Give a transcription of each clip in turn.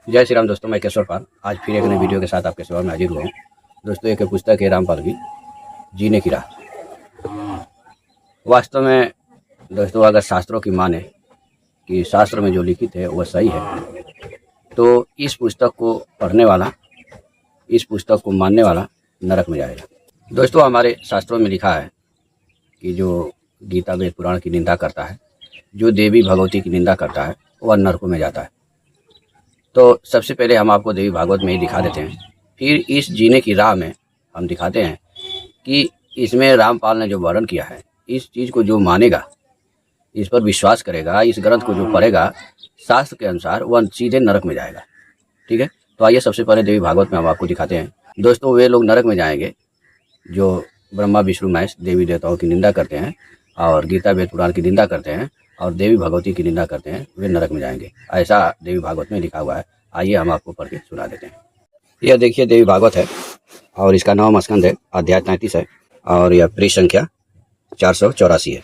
जय श्री राम दोस्तों, मैं केशवर पाल आज फिर एक नई वीडियो के साथ आपके सेवा में हाजिर हुआ हूँ। दोस्तों, एक पुस्तक है रामपाल की जीने की राह। वास्तव में दोस्तों, अगर शास्त्रों की माने कि शास्त्र में जो लिखित है वह सही है, तो इस पुस्तक को पढ़ने वाला, इस पुस्तक को मानने वाला नरक में जाएगा। दोस्तों, हमारे शास्त्रों में लिखा है कि जो गीता वेद पुराण की निंदा करता है, जो देवी भगवती की निंदा करता है, वह नरकों में जाता है। तो सबसे पहले हम आपको देवी भागवत में ही दिखा देते हैं, फिर इस जीने की राह में हम दिखाते हैं कि इसमें रामपाल ने जो वर्णन किया है, इस चीज़ को जो मानेगा, इस पर विश्वास करेगा, इस ग्रंथ को जो पढ़ेगा शास्त्र के अनुसार, वह सीधे नरक में जाएगा। ठीक है, तो आइए सबसे पहले देवी भागवत में हम आपको दिखाते हैं। दोस्तों, वे लोग नरक में जाएंगे जो ब्रह्मा विष्णु महेश देवी देवताओं की निंदा करते हैं और गीता वेद पुराण की निंदा करते हैं और देवी भगवती की निंदा करते हैं, वे नरक में जाएंगे। ऐसा देवी भागवत में लिखा हुआ है। आइए हम आपको पढ़ के सुना देते हैं। यह देखिए देवी भागवत है और इसका 9वां स्कंद है, अध्याय 33 है और यह पृष्ठ संख्या 484 है।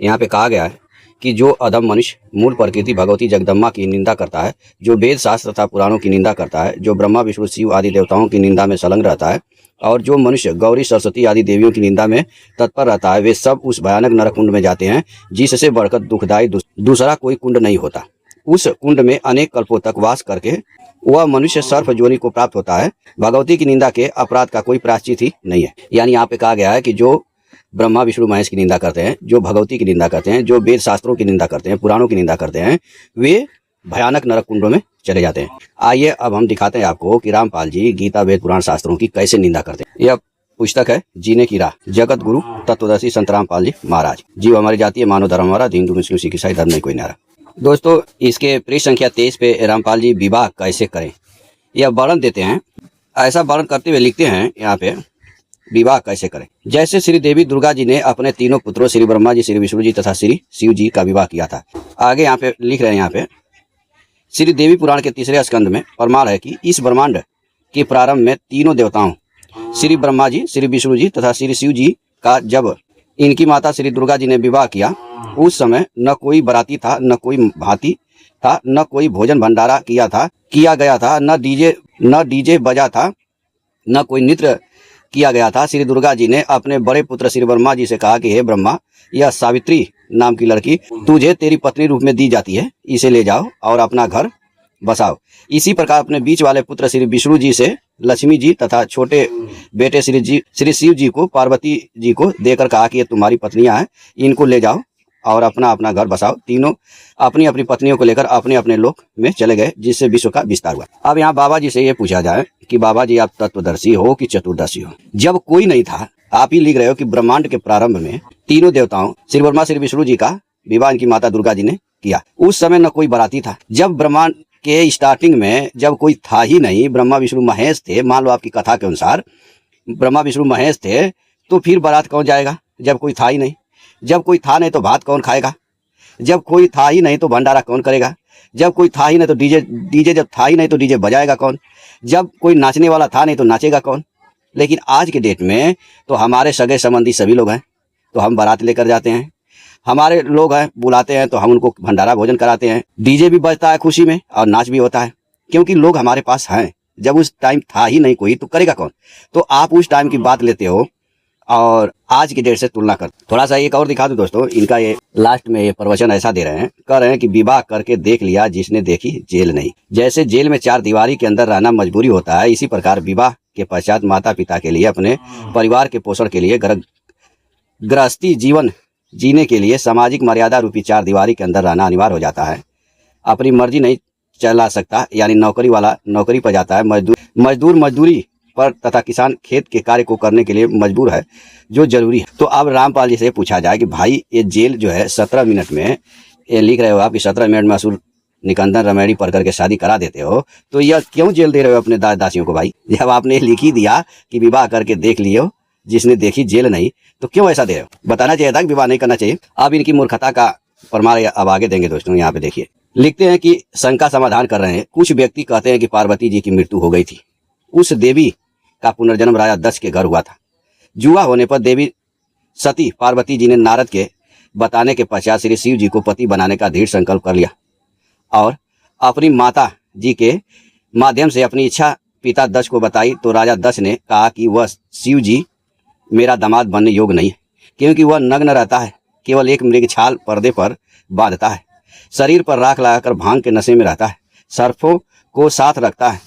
यहाँ पे कहा गया है कि जो अधम मनुष्य मूल प्रकृति भगवती जगदम्बा की निंदा करता है, जो वेद शास्त्र तथा पुराणों की निंदा करता है, जो ब्रह्मा विष्णु शिव आदि देवताओं की निंदा में संलग्न रहता है और जो मनुष्य गौरी सरस्वती आदि देवियों की निंदा में तत्पर रहता है, वे सब उस भयानक नरक कुंड में जाते हैं जिससे बढ़कर दुखदायी दूसरा कोई कुंड नहीं होता। उस कुंड में अनेक कल्पों तक वास करके वह मनुष्य सर्प योनि को प्राप्त होता है। भगवती की निंदा के अपराध का कोई प्रायश्चित ही नहीं है। यानी यहाँ पे कहा गया है कि जो ब्रह्मा विष्णु महेश की निंदा करते हैं, जो भगवती की निंदा करते हैं, जो वेद शास्त्रों की निंदा करते हैं, पुराणों की निंदा करते हैं, वे भयानक नरक कुंडों में चले जाते हैं। आइए अब हम दिखाते हैं आपको कि रामपाल जी गीता वेद पुराण शास्त्रों की कैसे निंदा करते हैं। यह पुस्तक है जीने की राह, जगत गुरु तत्वदर्शी संत रामपाल जी महाराज। जीव हमारी जाति है, मानव धर्म हमारा, हिंदू मुस्लिम सिख ईसाई धर्म में कोई नारा। दोस्तों, इसके पृष्ठ संख्या 23 पे रामपाल जी विवाह कैसे करें यह वर्णन देते हैं। ऐसा वर्णन करते हुए लिखते हैं यहाँ पे, विवाह कैसे करें। जैसे श्री देवी दुर्गा जी ने अपने तीनों पुत्रों श्री ब्रह्मा जी, श्री विष्णु जी तथा श्री शिव जी का विवाह किया था। आगे यहाँ पे लिख रहे हैं, यहाँ पे श्री देवी पुराण के 3 स्कंद में प्रमाण है कि इस ब्रह्मांड के प्रारंभ में तीनों देवताओं श्री ब्रह्मा जी, श्री विष्णु जी तथा श्री शिव जी का जब इनकी माता श्री दुर्गा जी ने विवाह किया, उस समय न कोई बराती था, न कोई भांति था, न कोई भोजन भंडारा किया गया था, न डीजे बजा था, न कोई नृत्य किया गया था। श्री दुर्गा जी ने अपने बड़े पुत्र श्री ब्रह्मा जी से कहा कि हे ब्रह्मा, यह सावित्री नाम की लड़की तुझे तेरी पत्नी रूप में दी जाती है, इसे ले जाओ और अपना घर बसाओ। इसी प्रकार अपने बीच वाले पुत्र श्री विष्णु जी से लक्ष्मी जी तथा छोटे बेटे श्री शिव जी को पार्वती जी को देकर कहा कि ये तुम्हारी पत्नियां हैं, इनको ले जाओ और अपना अपना घर बसाओ। तीनों अपनी अपनी पत्नियों को लेकर अपने अपने लोक में चले गए, जिससे विश्व का विस्तार हुआ। अब यहाँ बाबा जी से ये पूछा जाए कि बाबा जी, आप तत्वदर्शी हो कि चतुर्दर्शी हो? जब कोई नहीं था, आप ही लिख रहे हो कि ब्रह्मांड के प्रारंभ में तीनों देवताओं श्री ब्रह्मा श्री विष्णु जी का विवाह इनकी माता दुर्गा जी ने किया। उस समय न कोई बराती था। जब ब्रह्मांड के स्टार्टिंग में जब कोई था ही नहीं, ब्रह्मा विष्णु महेश थे, मान लो आपकी कथा के अनुसार ब्रह्मा विष्णु महेश थे, तो फिर बारात कौन जाएगा जब कोई था ही नहीं? जब कोई था नहीं तो भात कौन खाएगा? जब कोई था ही नहीं तो भंडारा कौन करेगा? जब कोई था ही नहीं तो डीजे जब था ही नहीं तो डीजे बजाएगा कौन? जब कोई नाचने वाला था नहीं तो नाचेगा कौन? लेकिन आज के डेट में तो हमारे सगे संबंधी सभी लोग हैं, तो हम बारात लेकर जाते हैं। हमारे लोग हैं, बुलाते हैं तो हम उनको भंडारा भोजन कराते हैं, डीजे भी बजता है खुशी में और नाच भी होता है, क्योंकि लोग हमारे पास हैं। जब उस टाइम था ही नहीं कोई तो करेगा कौन? तो आप उस टाइम की बात लेते हो और आज की डेट से तुलना कर। थोड़ा सा एक और दिखा दो दोस्तों, इनका ये लास्ट में ये प्रवचन ऐसा दे रहे हैं, कह रहे हैं कि विवाह करके देख लिया जिसने देखी जेल नहीं। जैसे जेल में 4 दीवारी के अंदर रहना मजबूरी होता है, इसी प्रकार विवाह के पश्चात माता पिता के लिए, अपने परिवार के पोषण के लिए, गृहस्थी जीवन जीने के लिए सामाजिक मर्यादा रूपी 4 दीवारी के अंदर रहना अनिवार्य हो जाता है। अपनी मर्जी नहीं चला सकता, यानी नौकरी वाला नौकरी पर जाता है, मजदूर मजदूरी पर तथा किसान खेत के कार्य को करने के लिए मजबूर है, जो जरूरी है। तो अब रामपाल जी से पूछा जाए कि भाई ये जेल जो है 17 मिनट में, ये लिख रहे हो आप कि 17 मिनट में असुर निकंदन रमैनी पढ़ करके शादी करा देते हो, तो यह क्यों जेल दे रहे हो अपने दासियों को? भाई जब आपने लिख ही दिया कि विवाह करके देख लियो जिसने देखी जेल नहीं, तो क्यों ऐसा दे रहे हो? बताना चाहिए था कि विवाह नहीं करना चाहिए। अब इनकी मूर्खता का प्रमाण अब आगे देंगे दोस्तों। यहाँ पे देखिए, लिखते हैं कि शंका समाधान कर रहे हैं। कुछ व्यक्ति कहते हैं कि पार्वती जी की मृत्यु हो गई थी, उस देवी का पुनर्जन्म राजा दक्ष के घर हुआ था। जुआ होने पर देवी सती पार्वती जी ने नारद के बताने के पश्चात श्री शिव जी को पति बनाने का दृढ़ संकल्प कर लिया और अपनी माता जी के माध्यम से अपनी इच्छा पिता दक्ष को बताई तो राजा दक्ष ने कहा कि वह शिव जी मेरा दामाद बनने योग्य नहीं है, क्योंकि वह नग्न रहता है, केवल एक मृगछाल पर्दे पर बांधता है, शरीर पर राख लगाकर भांग के नशे में रहता है, सर्पों को साथ रखता है।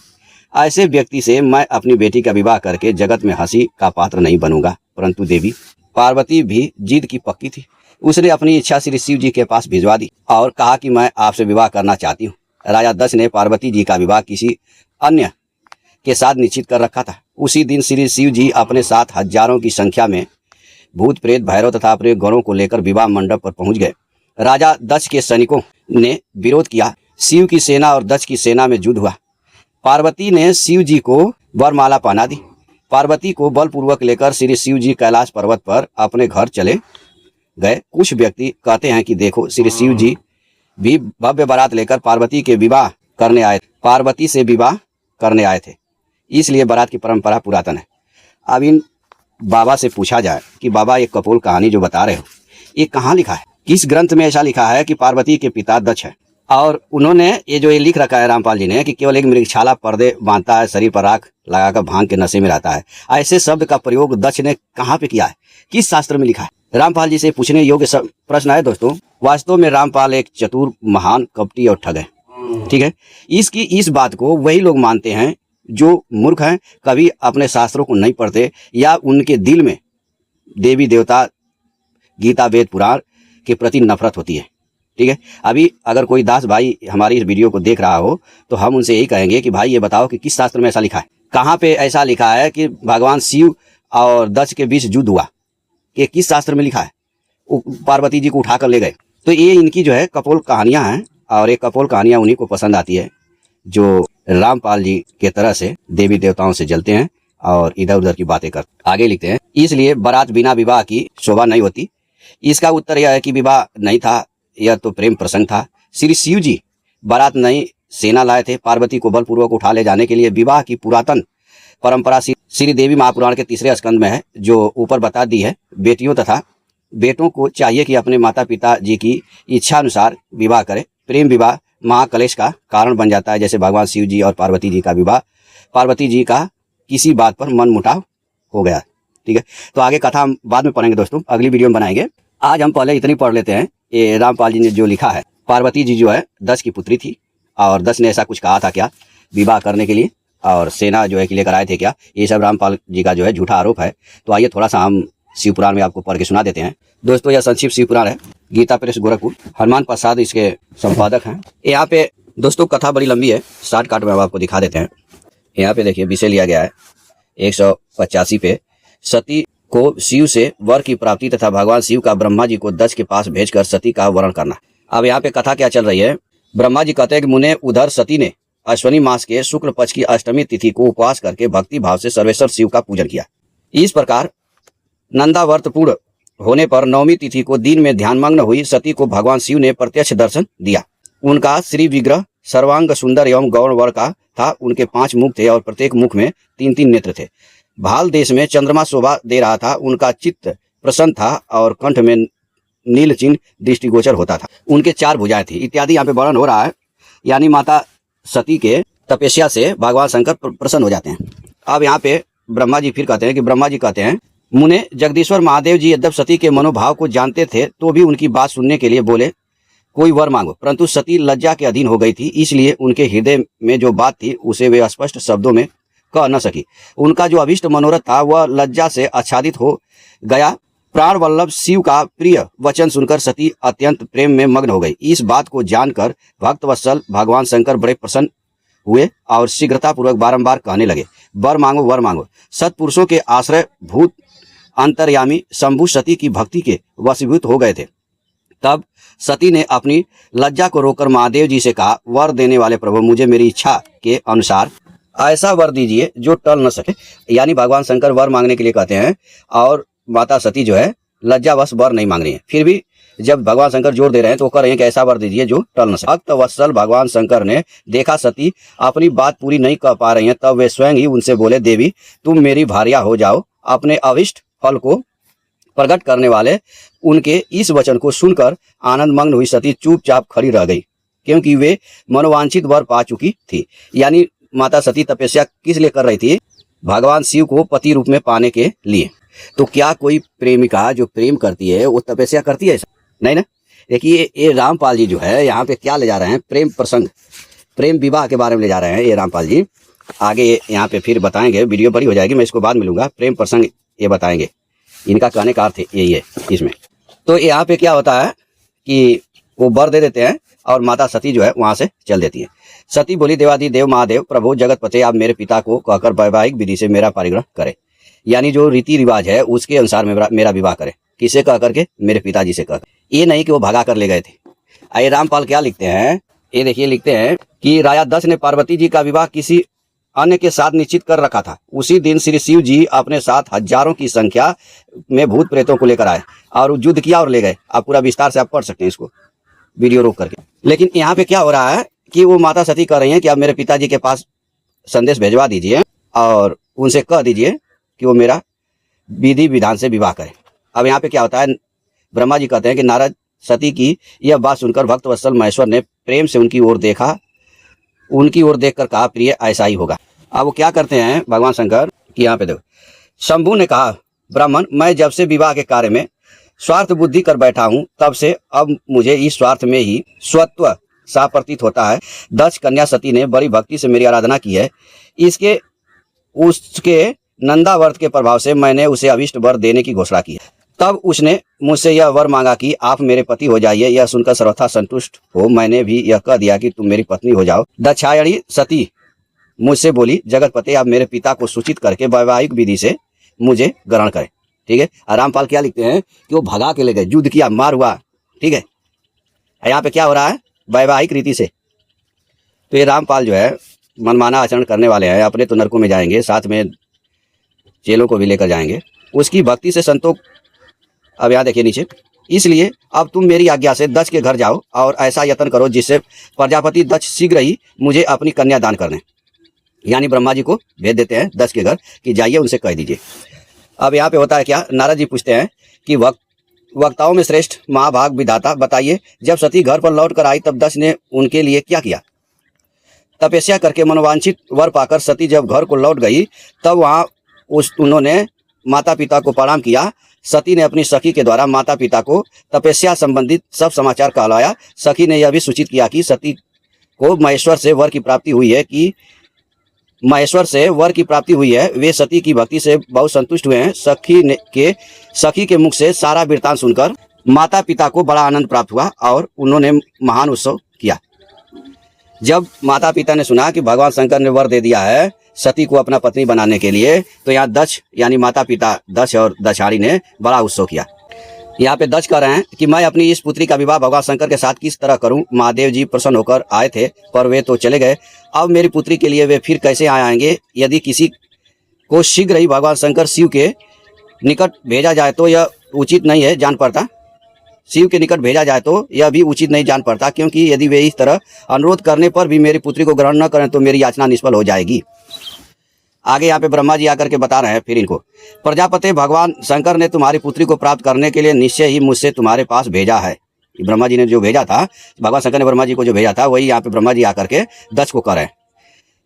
ऐसे व्यक्ति से मैं अपनी बेटी का विवाह करके जगत में हंसी का पात्र नहीं बनूंगा। परंतु देवी पार्वती भी जिद की पक्की थी। उसने अपनी इच्छा श्री शिव जी के पास भिजवा दी और कहा कि मैं आपसे विवाह करना चाहती हूँ। राजा दक्ष ने पार्वती जी का विवाह किसी अन्य के साथ निश्चित कर रखा था। उसी दिन श्री शिव जी अपने साथ हजारों की संख्या में भूत प्रेत भैरव तथा अपने गणों को लेकर विवाह मंडप पर पहुंच गए। राजा दक्ष के सैनिकों ने विरोध किया। शिव की सेना और दक्ष की सेना में युद्ध हुआ। पार्वती ने शिव जी को वरमाला पहना दी। पार्वती को बलपूर्वक लेकर श्री शिव जी कैलाश पर्वत पर अपने घर चले गए। कुछ व्यक्ति कहते हैं कि देखो, श्री शिव जी भी भव्य बारात लेकर पार्वती से विवाह करने आए थे, इसलिए बारात की परंपरा पुरातन है। अब इन बाबा से पूछा जाए कि बाबा ये कपोल कहानी जो बता रहे हो, ये कहाँ लिखा है, किस ग्रंथ में ऐसा लिखा है कि पार्वती के पिता दक्ष है? और उन्होंने ये लिख रखा है रामपाल जी ने कि केवल एक मृगछाला पर्दे बांधता है, शरीर पर राख लगाकर भांग के नशे में रहता है। ऐसे शब्द का प्रयोग दक्ष ने कहाँ पे किया है, किस शास्त्र में लिखा है? रामपाल जी से पूछने योग्य प्रश्न है दोस्तों। वास्तव में रामपाल एक चतुर, महान, कपटी और ठग है। ठीक है, इस बात को वही लोग मानते हैं जो मूर्ख हैं, कभी अपने शास्त्रों को नहीं पढ़ते या उनके दिल में देवी देवता, गीता, वेद, पुराण के प्रति नफरत होती है। ठीक है, अभी अगर कोई दास भाई हमारी इस वीडियो को देख रहा हो तो हम उनसे यही कहेंगे कि भाई ये बताओ कि किस शास्त्र में ऐसा लिखा है, कहाँ पे ऐसा लिखा है कि भगवान शिव और दक्ष के बीच युद्ध हुआ, कि किस शास्त्र में लिखा है? पार्वती जी को उठाकर ले गए। तो ये इनकी जो है कपोल कहानियां हैं, और ये कपोल कहानियां उन्हीं को पसंद आती है जो रामपाल जी के तरह से देवी देवताओं से जलते हैं और इधर उधर की बातें करते। आगे लिखते हैं, इसलिए बारात बिना विवाह की शोभा नहीं होती। इसका उत्तर यह है कि विवाह नहीं था, यह तो प्रेम प्रसंग था। श्री शिव जी बारात नई सेना लाए थे। पार्वती को बलपूर्वक उठा ले जाने के लिए विवाह की पुरातन परंपरा श्री देवी महापुराण के 3 स्कंद में है, जो ऊपर बता दी है। बेटियों तथा बेटों को चाहिए कि अपने माता पिता जी की इच्छा अनुसार विवाह करें। प्रेम विवाह महाकलेश का कारण बन जाता है, जैसे भगवान शिव जी और पार्वती जी का विवाह। पार्वती जी का किसी बात पर मन मुटाव हो गया। ठीक है, तो आगे कथा हम बाद में पढ़ेंगे दोस्तों, अगली वीडियो में बनाएंगे। आज हम पहले इतनी पढ़ लेते हैं। ये रामपाल जी ने जो लिखा है, पार्वती जी जो है दक्ष की पुत्री थी, और दक्ष ने ऐसा कुछ कहा था क्या विवाह करने के लिए, और सेना जो है कि लेकर आए थे क्या, ये सब रामपाल जी का जो है झूठा आरोप है। तो आइए थोड़ा सा हम शिवपुराण में आपको पढ़ के सुना देते हैं दोस्तों। यह संक्षिप्त शिवपुराण है, गीता प्रेस गोरखपुर, हनुमान प्रसाद इसके संपादक हैं। यहाँ पे दोस्तों कथा बड़ी लंबी है, शॉर्टकट में हम आपको दिखा देते हैं। यहाँ पे देखिए विषय लिया गया है 185 पे, सती को शिव से वर की प्राप्ति तथा भगवान शिव का ब्रह्मा जी को दक्ष के पास भेजकर सती का वर्ण करना। अब यहाँ पे कथा क्या चल रही है, ब्रह्मा जी कहते हैं कि मुने उधर सती ने अश्विनी मास के शुक्ल पक्ष की अष्टमी तिथि को उपवास करके भक्ति भाव से सर्वेश्वर शिव का पूजन किया। इस प्रकार नंदाव्रत पूर्ण होने पर नवमी तिथि को दिन में ध्यानमग्न हुई सती को भगवान शिव ने प्रत्यक्ष दर्शन दिया। उनका श्री विग्रह सर्वांग सुंदर एवं गौण वर का था। उनके 5 मुख थे और प्रत्येक मुख में 3-3 नेत्र थे। भाल देश में चंद्रमा शोभा दे रहा था। उनका चित्त प्रसन्न था और कंठ में नील चिन्ह दृष्टिगोचर होता था। उनके 4 भुजाएं थी इत्यादि यहाँ पे वर्णन हो रहा है। यानी माता सती के तपस्या से भगवान शंकर प्रसन्न हो जाते हैं। अब यहाँ पे ब्रह्मा जी फिर कहते हैं कि ब्रह्मा जी कहते हैं, मुने जगदीश्वर महादेव जी यद्यप सती के मनोभाव को जानते थे तो भी उनकी बात सुनने के लिए बोले कोई वर मांगो, परंतु सती लज्जा के अधीन हो गई थी, इसलिए उनके हृदय में जो बात थी उसे वे स्पष्ट शब्दों में कह न सकी। उनका जो अभिष्ट मनोरथ था वह लज्जा से आच्छादित हो गया। प्राण वल्लभ शिव का प्रिय वचन सुनकर सती अत्यंत प्रेम में मग्न हो गई। इस बात को जानकर भक्तवत्सल भगवान शंकर बड़े प्रसन्न हुए और शीघ्रता पूर्वक बारंबार कहने लगे, वर मांगो वर मांगो। सत्पुरुषों के आश्रय भूत अंतर्यामी शंभु सती की भक्ति के वशीभूत हो गए थे। तब सती ने अपनी लज्जा को रोककर महादेव जी से कहा, वर देने वाले प्रभु, मुझे मेरी इच्छा के अनुसार ऐसा वर दीजिए जो टल न सके। यानी भगवान शंकर वर मांगने के लिए कहते हैं और माता सती जो है लज्जावश वर नहीं मांग रही है। फिर भी जब भगवान शंकर जोर दे रहे हैं तो कह रहे हैं कि ऐसा वर दीजिए जो टल न सके। भक्त वत्सल भगवान शंकर ने देखा सती अपनी बात पूरी नहीं कर पा रही हैं, तब वे स्वयं ही उनसे बोले, देवी तुम मेरी भार्या हो जाओ। अपने अभिष्ट फल को प्रकट करने वाले उनके इस वचन को सुनकर आनंदमग्न हुई सती चुपचाप खड़ी रह गई, क्योंकि वे मनोवांछित वर पा चुकी थी। यानी माता सती तपस्या किस लिए कर रही थी? भगवान शिव को पति रूप में पाने के लिए। तो क्या कोई प्रेमिका जो प्रेम करती है वो तपस्या करती है? नहीं ना। देखिए ये रामपाल जी जो है यहाँ पे क्या ले जा रहे हैं, प्रेम प्रसंग, प्रेम विवाह के बारे में ले जा रहे हैं ये रामपाल जी। आगे यहाँ पे फिर बताएंगे, वीडियो बड़ी हो जाएगी, मैं इसको बाद मिलूंगा। प्रेम प्रसंग ये बताएंगे, इनका कहने का अर्थ यही है इसमें। तो यहाँ पे क्या होता है कि वो वर दे देते हैं और माता सती जो है वहां से चल देती है। सती बोली, देवाधिदेव महादेव प्रभु जगतपते, आप मेरे पिता को कहकर वैवाहिक विधि से मेरा परिग्रह करें। यानी जो रीति रिवाज है उसके अनुसार मेरा विवाह करें। किसे कह करके? मेरे पिताजी से कहकर। ये नहीं कि वो भगा कर ले गए थे। आइए रामपाल क्या लिखते हैं, ये देखिए लिखते हैं कि राजा दक्ष ने पार्वती जी का विवाह किसी अन्य के साथ निश्चित कर रखा था। उसी दिन श्री शिव जी अपने साथ हजारों की संख्या में भूत प्रेतों को लेकर आए और युद्ध किया और ले गए। आप पूरा विस्तार से आप पढ़ सकते हैं इसको वीडियो रोक करके। लेकिन यहाँ पे क्या हो रहा है कि वो माता सती कह रही हैं कि आप मेरे पिताजी के पास संदेश भेजवा दीजिए और उनसे कह दीजिए कि वो मेरा विधि विधान से विवाह करें। अब यहाँ पे क्या होता है, ब्रह्मा जी कहते हैं कि नारद सती की यह बात सुनकर भक्त वत्सल महेश्वर ने प्रेम से उनकी ओर देखा, उनकी ओर देखकर कहा, प्रिय ऐसा ही होगा। अब वो क्या करते हैं भगवान शंकर कि यहाँ पे देखो, शंभू ने कहा, ब्राह्मण मैं जब से विवाह के कार्य में स्वार्थ बुद्धि कर बैठा हूँ तब से अब मुझे इस स्वार्थ में ही स्वत्व सा प्रतीत होता है। दक्ष कन्या सती ने बड़ी भक्ति से मेरी आराधना की है। उसके नंदावर्त के प्रभाव से मैंने उसे अभिष्ट वर देने की घोषणा की है। तब उसने मुझसे यह वर मांगा कि आप मेरे पति हो जाइए। यह सुनकर सर्वथा संतुष्ट हो मैंने भी यह कह दिया कि तुम मेरी पत्नी हो जाओ। दक्षायणी सती मुझसे बोली, जगतपते आप मेरे पिता को सूचित करके वैवाहिक विधि से मुझे ग्रहण करें। ठीक है। रामपाल क्या लिखते हैं कि वो भगा के ले गए, युद्ध किया, मार हुआ। ठीक है। यहाँ पे क्या हो रहा है, वैवाहिक रीति से। तो ये रामपाल जो है मनमाना आचरण करने वाले हैं, अपने तो नरकों में जाएंगे, साथ में चेलों को भी लेकर जाएंगे। उसकी भक्ति से संतोष। अब यहाँ देखिए नीचे, इसलिए अब तुम मेरी आज्ञा से दक्ष के घर जाओ और ऐसा यत्न करो जिससे प्रजापति दक्ष शीघ्र ही मुझे अपनी कन्या दान कर दें। यानी ब्रह्मा जी को भेज देते हैं दक्ष के घर कि जाइए उनसे कह दीजिए। अब यहाँ पे होता है क्या, नारद जी पूछते हैं कि वक्ताओं में श्रेष्ठ महाभाग विधाता बताइए, जब सती घर पर लौट कर आई तब दक्ष ने उनके लिए क्या किया? तपस्या करके मनोवांछित वर पाकर सती जब घर को लौट गई तब वहाँ उन्होंने माता पिता को प्रणाम किया। सती ने अपनी सखी के द्वारा माता पिता को तपस्या संबंधित सब समाचार कहलाया। सखी ने यह भी सूचित किया कि सती को महेश्वर से वर की प्राप्ति हुई है। वे सती की भक्ति से बहुत संतुष्ट हुए हैं। सखी के मुख से सारा वृत्तांत सुनकर माता पिता को बड़ा आनंद प्राप्त हुआ और उन्होंने महान उत्सव किया। जब माता पिता ने सुना कि भगवान शंकर ने वर दे दिया है सती को अपना पत्नी बनाने के लिए, तो यहाँ दक्ष यानी माता पिता दक्ष और दक्षाणी ने बड़ा उत्सव किया। यहाँ पे दक्ष कह रहे हैं कि मैं अपनी इस पुत्री का विवाह भगवान शंकर के साथ किस तरह करूं? महादेव जी प्रसन्न होकर आए थे पर वे तो चले गए। अब मेरी पुत्री के लिए वे फिर कैसे आएंगे? यदि किसी को शीघ्र ही भगवान शंकर शिव के निकट भेजा जाए तो यह उचित नहीं है जान पड़ता। शिव के निकट भेजा जाए तो यह भी उचित नहीं जान पड़ता, क्योंकि यदि वे इस तरह अनुरोध करने पर भी मेरी पुत्री को ग्रहण न करें तो मेरी याचना निष्फल हो जाएगी। आगे यहाँ पे ब्रह्मा जी आकर के बता रहे हैं फिर इनको, प्रजापति भगवान शंकर ने तुम्हारी पुत्री को प्राप्त करने के लिए निश्चय ही मुझसे तुम्हारे पास भेजा है। ब्रह्मा जी ने जो भेजा था, भगवान शंकर ने ब्रह्मा जी को जो भेजा था, वही यहाँ पे ब्रह्मा जी आकर के दक्ष को कह रहे हैं।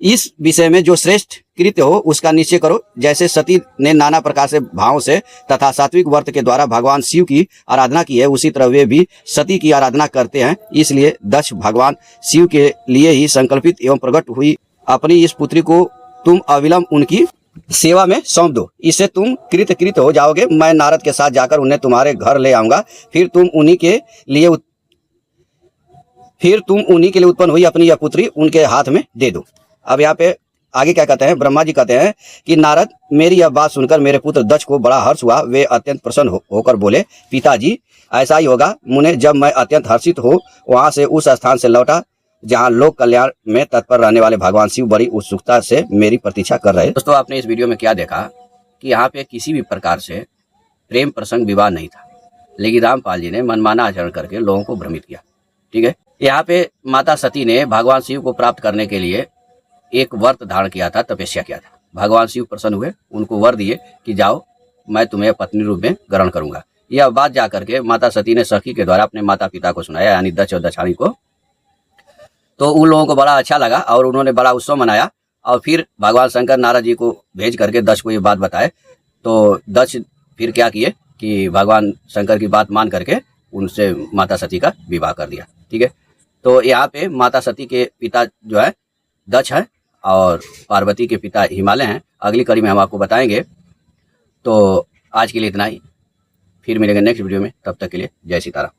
इस विषय में जो श्रेष्ठ कृत्य हो उसका निश्चय करो। जैसे सती ने नाना प्रकार से भाव से तथा सात्विक व्रत के द्वारा भगवान शिव की आराधना की है, उसी तरह वे भी सती की आराधना करते हैं। इसलिए दक्ष भगवान शिव के लिए ही संकल्पित एवं प्रकट हुई अपनी इस पुत्री को तुम अविलंब उनकी सेवा में सौंप दो, इससे तुम कृत हो जाओगे। मैं नारद के साथ जाकर उन्हें तुम्हारे घर ले आऊंगा, फिर तुम उन्हीं के लिए उत्पन्न हुई अपनी यह पुत्री उनके हाथ में दे दो। अब यहाँ पे आगे क्या कहते हैं, ब्रह्मा जी कहते हैं कि नारद मेरी यह बात सुनकर मेरे पुत्र दक्ष को बड़ा हर्ष हुआ। वे अत्यंत प्रसन्न होकर बोले, पिताजी ऐसा ही होगा। मुने जब मैं अत्यंत हर्षित हो वहां से उस स्थान से लौटा जहां लोक कल्याण में तत्पर रहने वाले भगवान शिव बड़ी उत्सुकता से मेरी प्रतीक्षा कर रहे। दोस्तों आपने इस वीडियो में क्या देखा कि यहाँ पे किसी भी प्रकार से प्रेम प्रसंग विवाह नहीं था, लेकिन रामपाल जी ने मनमाना आचरण करके लोगों को भ्रमित किया। ठीक है। यहाँ पे माता सती ने भगवान शिव को प्राप्त करने के लिए एक व्रत धारण किया था, तपस्या किया था। भगवान शिव प्रसन्न हुए, उनको वर दिए कि जाओ मैं तुम्हें पत्नी रूप में ग्रहण करूंगा। यह बात जाकर के माता सती ने सखी के द्वारा अपने माता पिता को सुनाया, यानी दक्ष और दक्षाणी को। तो उन लोगों को बड़ा अच्छा लगा और उन्होंने बड़ा उत्सव मनाया और फिर भगवान शंकर नारद जी को भेज करके दक्ष को ये बात बताए। तो दक्ष फिर क्या किए कि भगवान शंकर की बात मान करके उनसे माता सती का विवाह कर दिया। ठीक है, तो यहाँ पे माता सती के पिता जो है दक्ष है और पार्वती के पिता हिमालय हैं। अगली कड़ी में हम आपको बताएंगे। तो आज के लिए इतना ही, फिर मिलेंगे नेक्स्ट वीडियो में, तब तक के लिए जय सीताराम।